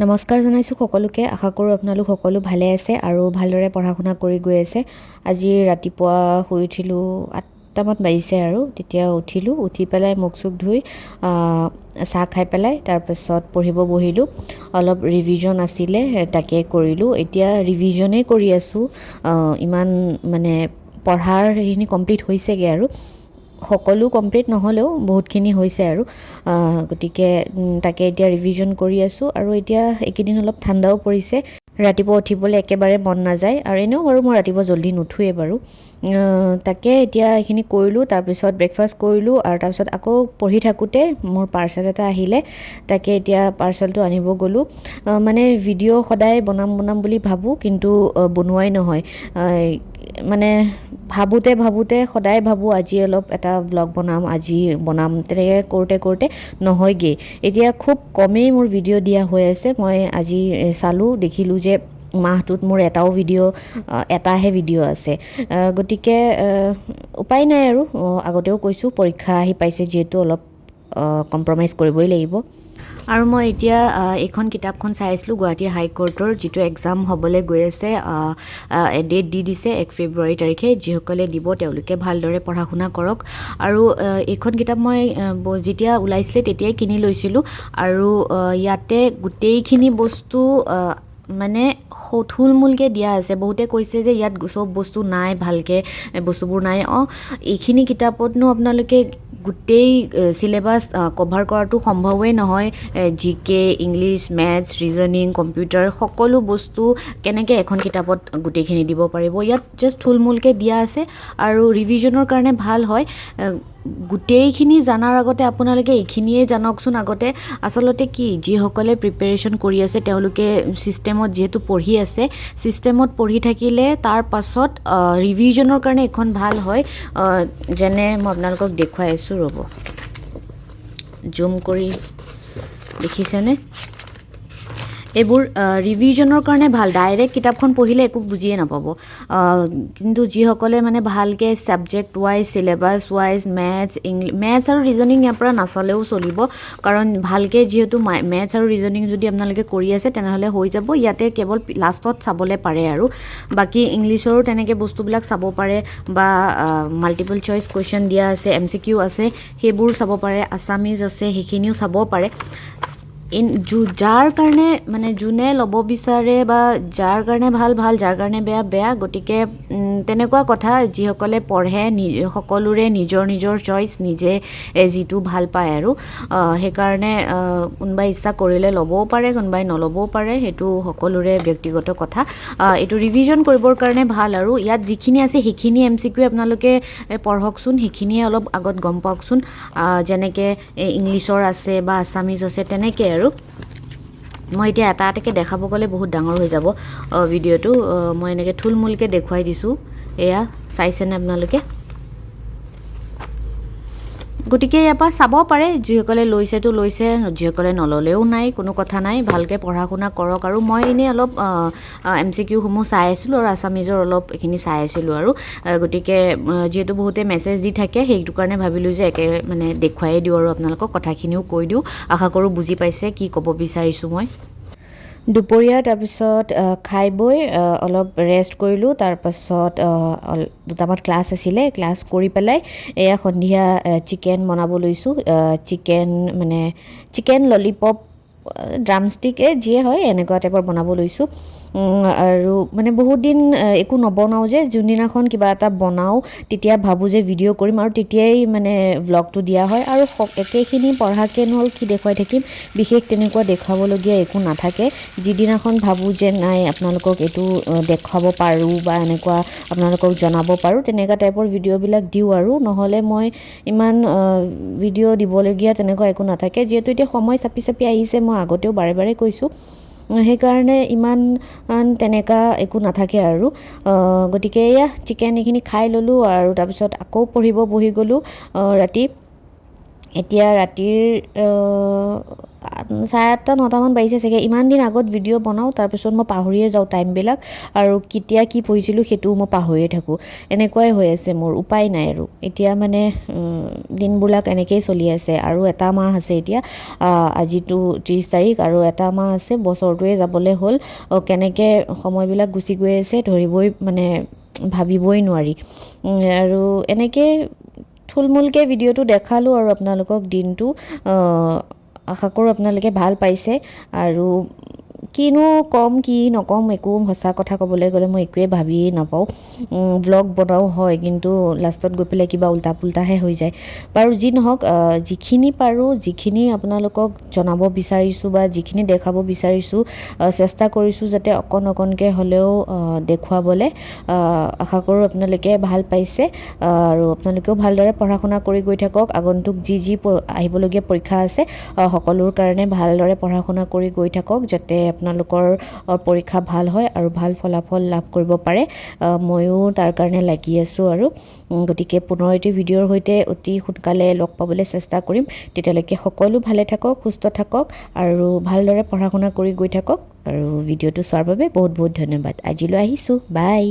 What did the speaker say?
নমস্কাৰ জনাইছোঁ সকলোকে। আশা কৰোঁ আপোনালোক সকলো ভালে আছে আৰু ভালদৰে পঢ়া শুনা কৰি গৈ আছে। আজি ৰাতিপুৱা শুই উঠিলোঁ 8টামান বাজিছে আৰু তেতিয়া উঠি পেলাই মুখ চুখ ধুই চাহ খাই পেলাই তাৰপিছত পঢ়িব বহিলোঁ। অলপ ৰিভিজন আছিলে তাকে কৰিলোঁ। এতিয়া ৰিভিজনেই কৰি আছোঁ। ইমান মানে পঢ়াৰ সেইখিনি কমপ্লিট হৈছেগৈ আৰু সকলো কমপ্লিট নহ'লেও বহুতখিনি হৈছে আৰু গতিকে তাকে এতিয়া ৰিভিজন কৰি আছোঁ। আৰু এতিয়া এইকেইদিন অলপ ঠাণ্ডাও পৰিছে, ৰাতিপুৱা উঠিবলৈ একেবাৰে মন নাযায় আৰু এনেও বাৰু মই ৰাতিপুৱা জল্দি নুঠোৱেই বাৰু। তাকে এতিয়া এইখিনি কৰিলোঁ, তাৰপিছত ব্ৰেকফাষ্ট কৰিলোঁ আৰু তাৰপিছত আকৌ পঢ়ি থাকোঁতে মোৰ পাৰ্চেল এটা আহিলে। তাকে এতিয়া পাৰ্চেলটো আনিব গ'লোঁ। মানে ভিডিঅ' সদায় বনাম বুলি ভাবোঁ, কিন্তু বনোৱাই নহয়। মানে ভাবোঁতে সদায় ভাবোঁ আজি অলপ এটা ব্লগ বনাম তেনেকৈ কৰোঁতে নহয়গৈ। এতিয়া খুব কমেই মোৰ ভিডিঅ' দিয়া হৈ আছে। মই আজি দেখিলোঁ যে মাহটোত মোৰ এটাহে ভিডিঅ' আছে। গতিকে উপায় নাই আৰু আগতেও কৈছোঁ পৰীক্ষা আহি পাইছে যিহেতু অলপ কম্প্ৰমাইজ কৰিবই লাগিব। আৰু মই এতিয়া এইখন কিতাপখন চাই আছিলোঁ, গুৱাহাটী হাইকোৰ্টৰ যিটো এক্সাম হ'বলৈ গৈ আছে। ডেট দি দিছে 1 ফেব্ৰুৱাৰী তাৰিখে। যিসকলে দিব তেওঁলোকে ভালদৰে পঢ়া শুনা কৰক। আৰু এইখন কিতাপ মই যেতিয়া ওলাইছিলে তেতিয়াই কিনি লৈছিলোঁ। আৰু ইয়াতে গোটেইখিনি বস্তু মানে থুলমূলকৈ দিয়া আছে। বহুতে কৈছে যে ইয়াত চব বস্তু নাই, ভালকৈ বস্তুবোৰ নাই। এইখিনি কিতাপতনো আপোনালোকে গোটেই চিলেবাছ কভাৰ কৰাটো সম্ভৱেই নহয়। GK, English, maths, reasoning, computer সকলো বস্তু কেনেকৈ এখন কিতাপত গোটেইখিনি দিব পাৰিব। ইয়াত জাষ্ট থুলমূলকৈ দিয়া আছে আৰু ৰিভিজনৰ কাৰণে ভাল হয়। গোটেইখিনি জনাৰ আগতে আপোনালোকে এইখিনিয়ে জানকচোন আগতে। আচলতে কি, যিসকলে প্ৰিপেৰেশ্যন কৰি আছে তেওঁলোকে ছিষ্টেমত যিহেতু পঢ়ি আছে, ছিষ্টেমত পঢ়ি থাকিলে তাৰ পাছত ৰিভিজনৰ কাৰণে এইখন ভাল হয়। যেনে মই আপোনালোকক দেখুৱাই আছোঁ, ৰ'ব জুম কৰি দেখিছেনে? এইবোৰ ৰিভিজনৰ কাৰণে ভাল। ডাইৰেক্ট কিতাপখন পঢ়িলে একো বুজিয়ে নাপাব। কিন্তু যিসকলে মানে ভালকৈ subject wise, syllabus wise, maths আৰু ৰিজনিং ইয়াৰ পৰা নাচালেও চলিব। কাৰণ ভালকৈ যিহেতু মেথছ আৰু ৰিজনিং যদি আপোনালোকে কৰি আছে তেনেহ'লে হৈ যাব। ইয়াতে কেৱল লাষ্টত চাবলৈ পাৰে আৰু বাকী ইংলিছৰো তেনেকৈ বস্তুবিলাক চাব পাৰে বা মাল্টিপল চইচ কুৱেশ্যন দিয়া আছে, MCQ আছে, সেইবোৰ চাব পাৰে। আছামিজ আছে, সেইখিনিও চাব পাৰে। যাৰ কাৰণে মানে যোনে ল'ব বিচাৰে বা যাৰ কাৰণে ভাল, যাৰ কাৰণে বেয়া। গতিকে তেনেকুৱা কথা। যিসকলে পঢ়ে সকলোৰে নিজৰ চইচ, নিজে যিটো ভাল পায় আৰু সেইকাৰণে কোনোবাই ইচ্ছা কৰিলে ল'বও পাৰে, কোনোবাই নল'বও পাৰে। সেইটো সকলোৰে ব্যক্তিগত কথা। এইটো ৰিভিজন কৰিবৰ কাৰণে ভাল। আৰু ইয়াত যিখিনি আছে সেইখিনি MCQ আপোনালোকে পঢ়কচোন, সেইখিনিয়ে অলপ আগত গম পাওকচোন। যেনেকৈ ইংলিছৰ আছে বা আছামিজ আছে তেনেকৈ আৰু। মই এতিয়া এটাকৈ দেখাব গ'লে বহুত ডাঙৰ হৈ যাব ভিডিঅ'টো। মই এনেকৈ থুলমূলকৈ দেখুৱাই দিছোঁ। এয়া চাইছেনে আপোনালোকে? গতিকে ইয়াৰ পৰা চাব পাৰে। যিসকলে লৈছেতো লৈছে, যিসকলে নল'লেও নাই, কোনো কথা নাই। ভালকৈ পঢ়া শুনা কৰক। আৰু মই এনেই অলপ MCQসমূহ চাই আছিলোঁ আৰু আছামিজৰ অলপ এইখিনি চাই আছিলোঁ আৰু গতিকে যিহেতু বহুতে মেছেজ দি থাকে, সেইটো কাৰণে ভাবিলোঁ যে মানে দেখুৱাই দিওঁ আৰু আপোনালোকক কথাখিনিও কৈ দিওঁ। আশা কৰোঁ বুজি পাইছে কি ক'ব বিচাৰিছোঁ মই। দুপৰীয়া তাৰপিছত খাই বৈ অলপ ৰেষ্ট কৰিলোঁ। তাৰপাছত দুটামান ক্লাছ আছিলে, ক্লাছ কৰি পেলাই এয়া সন্ধিয়া চিকেন বনাব লৈছোঁ। চিকেন ললিপপ, ড্ৰামষ্টিক যিয়ে হয় এনেকুৱা টাইপৰ বনাব লৈছোঁ। আৰু মানে বহুত দিন একো নবনাওঁ যে, যোনদিনাখন কিবা এটা বনাওঁ তেতিয়া ভাবোঁ যে ভিডিঅ' কৰিম আৰু তেতিয়াই মানে ভ্লগটো দিয়া হয়। আৰু একেখিনি পঢ়াকেনো আৰু কি দেখুৱাই থাকিম, বিশেষ তেনেকুৱা দেখুৱাবলগীয়া একো নাথাকে। যিদিনাখন ভাবোঁ যে নাই আপোনালোকক এইটো দেখুৱাব পাৰোঁ বা এনেকুৱা আপোনালোকক জনাব পাৰোঁ, তেনেকুৱা টাইপৰ ভিডিঅ'বিলাক দিওঁ আৰু। নহ'লে মই ইমান ভিডিঅ' দিবলগীয়া তেনেকুৱা একো নাথাকে। যিহেতু এতিয়া সময় চাপি আহিছে, মই আগতেও বাৰে কৈছোঁ, সেইকাৰণে ইমান তেনেকুৱা একো নাথাকে আৰু। গতিকে এয়া চিকেন এইখিনি খাই ল'লোঁ আৰু তাৰপিছত আকৌ পঢ়িব বহি গ'লোঁ ৰাতি। এতিয়া ৰাতিৰ 8:30 9টামান বাজিছে চাগে ইমান দিন আগত ভিডিঅ' বনাওঁ তাৰপিছত মই পাহৰিয়ে যাওঁ টাইমবিলাক আৰু কেতিয়া কি পঢ়িছিলোঁ সেইটোও মই পাহৰিয়ে থাকোঁ এনেকুৱাই হৈ আছে মোৰ উপায় নাই আৰু এতিয়া মানে দিনবিলাক এনেকেই চলি আছে আৰু এটা মাহ আছে এতিয়া আজিতো 30 তাৰিখ আৰু এটা মাহ আছে বছৰটোৱে যাবলৈ হ'ল কেনেকৈ সময়বিলাক গুচি গৈ আছে ধৰিবই মানে ভাবিবই নোৱাৰি আৰু এনেকৈ থুলমূলকৈ ভিডিঅ'টো দেখালোঁ আৰু আপোনালোকক দিনটো আশা কৰোঁ আপোনালোকে ভাল পাইছে আৰু কিনো ক'ম কি নক'ম একো সঁচা কথা ক'বলৈ গ'লে মই একোৱে ভাবিয়ে নাপাওঁ ব্লগ বনাওঁ হয় কিন্তু লাষ্টত গৈ পেলাই কিবা উল্টা পুল্টাহে হৈ যায় বাৰু যি নহওক যিখিনি পাৰোঁ যিখিনি আপোনালোকক জনাব বিচাৰিছোঁ বা যিখিনি দেখাব বিচাৰিছোঁ চেষ্টা কৰিছোঁ যাতে অকণকৈ হ'লেও দেখুৱাবলৈ আশা কৰোঁ আপোনালোকে ভাল পাইছে আৰু আপোনালোকেও ভালদৰে পঢ়া শুনা কৰি গৈ থাকক আগন্তুক যি আহিবলগীয়া পৰীক্ষা আছে সকলোৰ কাৰণে ভালদৰে পঢ়া শুনা কৰি গৈ থাকক যাতে আপোনালোকৰ পৰীক্ষা ভাল হয় আৰু ভাল ফলাফল লাভ কৰিব পাৰে ময়ো তাৰ কাৰণে লাগি আছোঁ আৰু গতিকে পুনৰ এটি ভিডিঅ'ৰ সৈতে অতি সোনকালে লগ পাবলৈ চেষ্টা কৰিম তেতিয়ালৈকে সকলো ভালে থাকক সুস্থ থাকক আৰু ভালদৰে পঢ়া শুনা কৰি গৈ থাকক আৰু ভিডিঅ'টো চোৱাৰ বাবে বহুত বহুত ধন্যবাদ আজিলৈ আহিছোঁ বাই